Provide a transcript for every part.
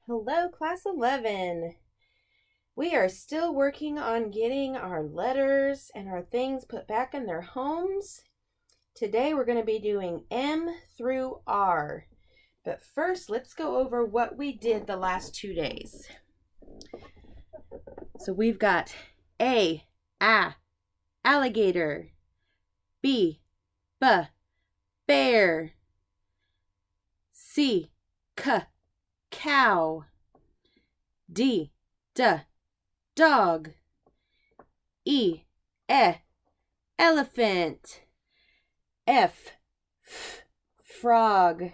Hello, Class 11. We are still working on getting our letters and our things put back in their homes. Today we're going to be doing M through R. But first, let's go over what we did the last 2 days. So we've got A, alligator. B, bear. C, cow. D, dog. E, elephant. F, frog.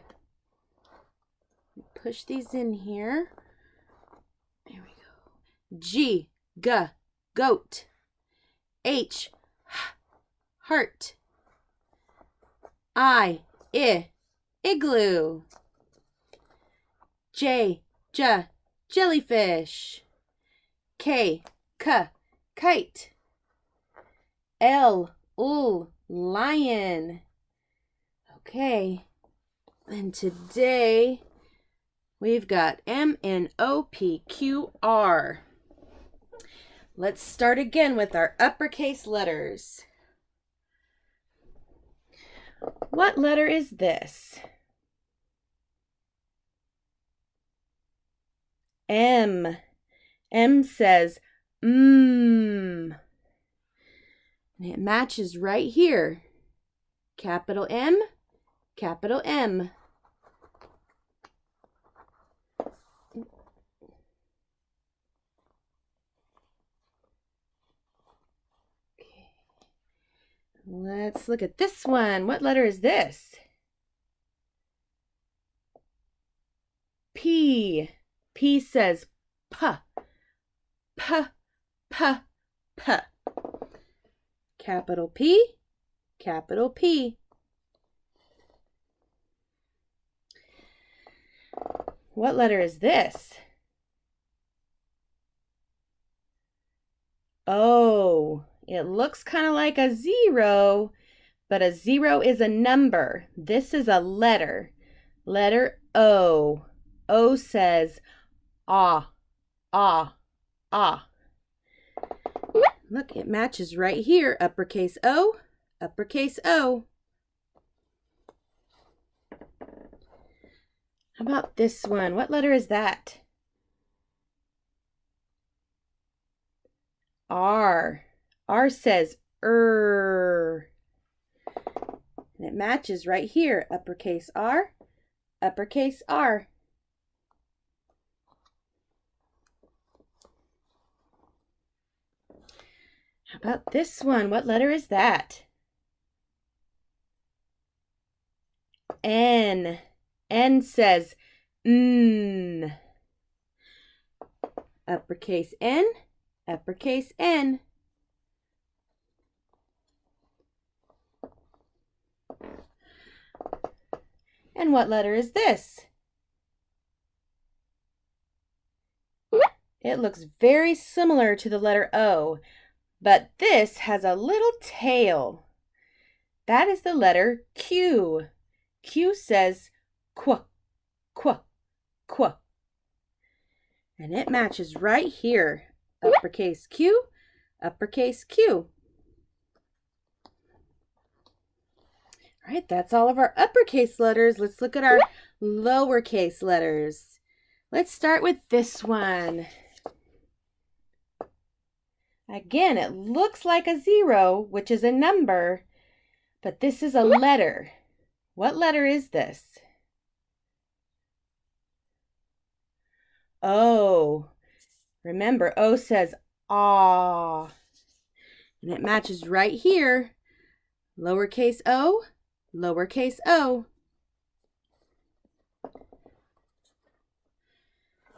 Push these in here. There we go. G, goat. H, heart. I, igloo. J, jellyfish. K, kite. L, lion. Okay, and today we've got M, N, O, P, Q, R. Let's start again with our uppercase letters. What letter is this? M. M says And it matches right here. Capital M, capital M. Okay. Let's look at this one. What letter is this? P. P says P. Capital P, capital P. What letter is this? O. It looks kind of like a 0, but a 0 is a number. This is a letter. Letter O. O says ah. Look, it matches right here. Uppercase O, uppercase O. How about this one? What letter is that? R. R says And it matches right here. Uppercase R, uppercase R. How about this one? What letter is that? N. N says Uppercase N, uppercase N. And what letter is this? It looks very similar to the letter O, but this has a little tail. That is the letter Q. Q says qu. And it matches right here. Uppercase Q, uppercase Q. All right, that's all of our uppercase letters. Let's look at our lowercase letters. Let's start with this one. Again, it looks like a 0, which is a number, but this is a letter. What letter is this? O. Remember, O says ah. And it matches right here. Lowercase o, lowercase o.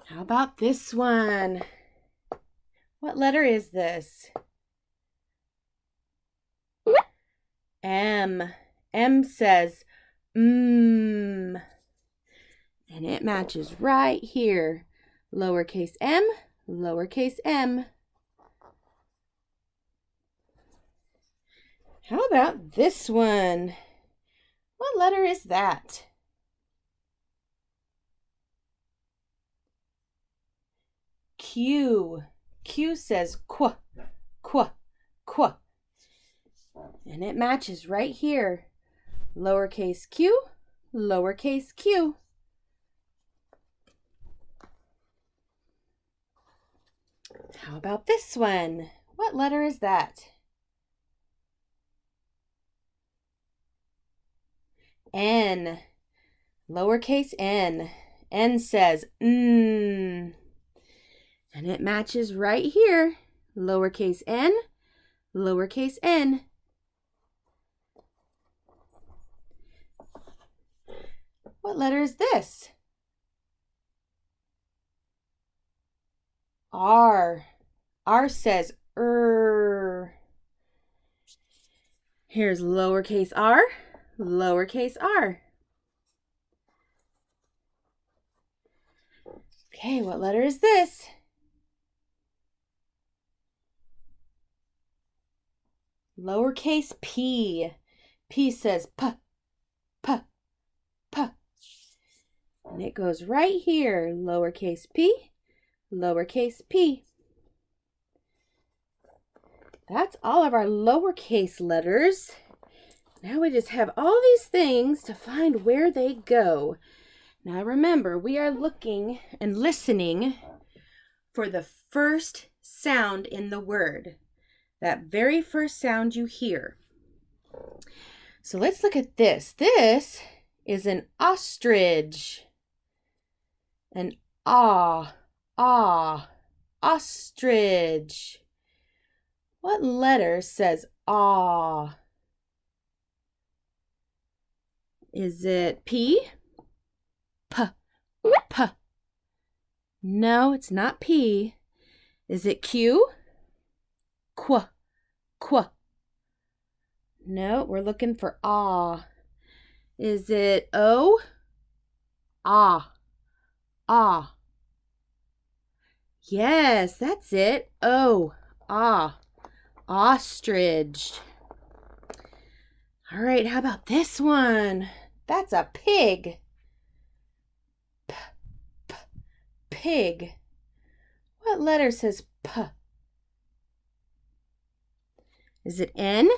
How about this one? What letter is this? M. M says And it matches right here. Lowercase m, lowercase m. How about this one? What letter is that? Q. Q says qu, qu, qu. And it matches right here. Lowercase q, lowercase q. How about this one? What letter is that? N. Lowercase n. N says And it matches right here. Lowercase n, lowercase n. What letter is this? R. R says Here's lowercase r, lowercase r. Okay, what letter is this? Lowercase p. P says p, p, p. And it goes right here. Lowercase p, lowercase p. That's all of our lowercase letters. Now we just have all these things to find where they go. Now remember, we are looking and listening for the first sound in the word. That very first sound you hear. So let's look at this. This is an ostrich. An ostrich. What letter says ah? Is it P? P. P. No, it's not P. Is it Q? Qu. Qu. No, we're looking for ah. Is it O? Ah. Ah. Yes, that's it. O. Ah. Ostrich. All right, how about this one? That's a pig. P, p, pig. What letter says P? Is it N?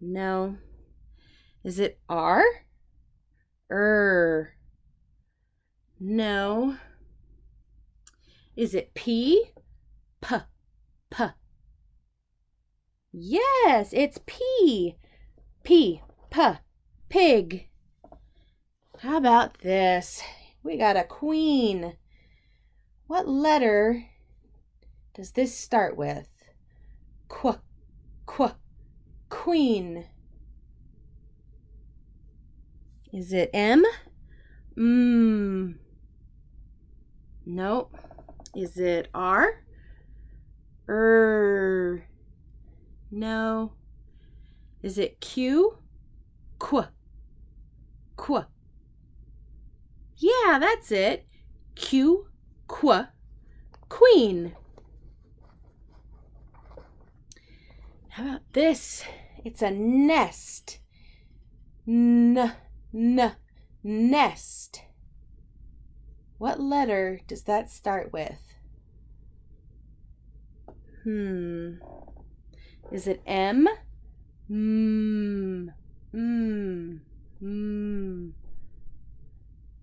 No. Is it R? No. Is it P? P. P. Yes, it's P. P. P. Pig. How about this? We got a queen. What letter does this start with? Qu. Qu. Queen. Is it M? Nope. Is it R? No. Is it Q? Qu. Qu. Yeah, that's it. Q. Qu. Queen. How about this? It's a nest. Nest. What letter does that start with? Is it M?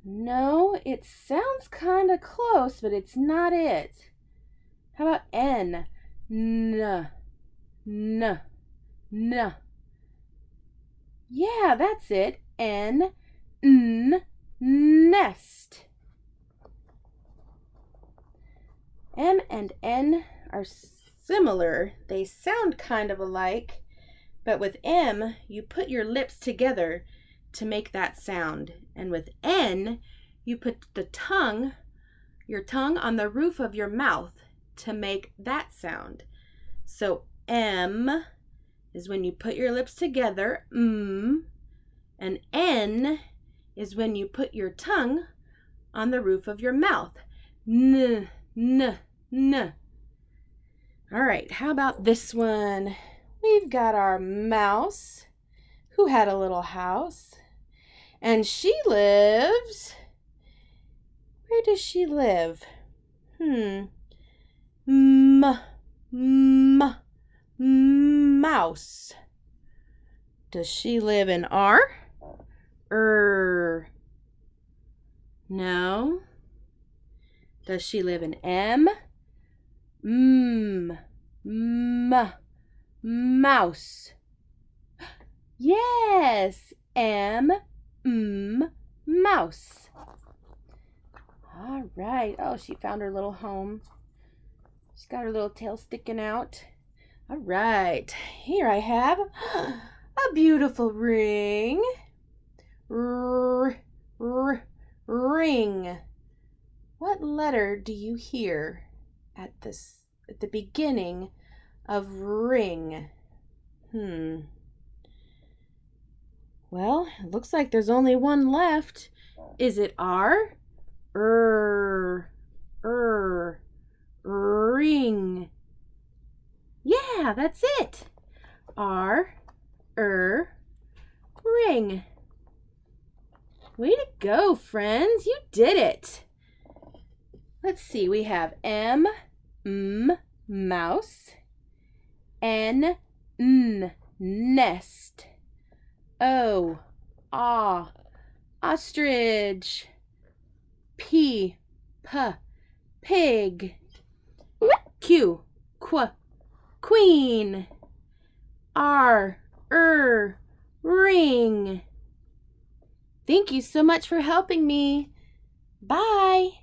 No, it sounds kind of close, but it's not it. How about N? N. Yeah, that's it. Nest. M and N are similar. They sound kind of alike, but with M, you put your lips together to make that sound. And with N, you put your tongue on the roof of your mouth to make that sound. So M is when you put your lips together, and N is when you put your tongue on the roof of your mouth. N. All right, how about this one? We've got our mouse who had a little house, and she lives, where Where does she live? Mouse. Does she live in R? No. Does she live in M? Mouse. Yes, mouse. All right. Oh, she found her little home. She's got her little tail sticking out. All right. Here I have a beautiful ring. Ring. What letter do you hear at the beginning of ring? Well, it looks like there's only one left. Is it R? Ring. Yeah, that's it. Ring. Way to go, friends. You did it. Let's see. We have mouse. Nest. Ostrich. Pig. Queen. Ring. Thank you so much for helping me. Bye.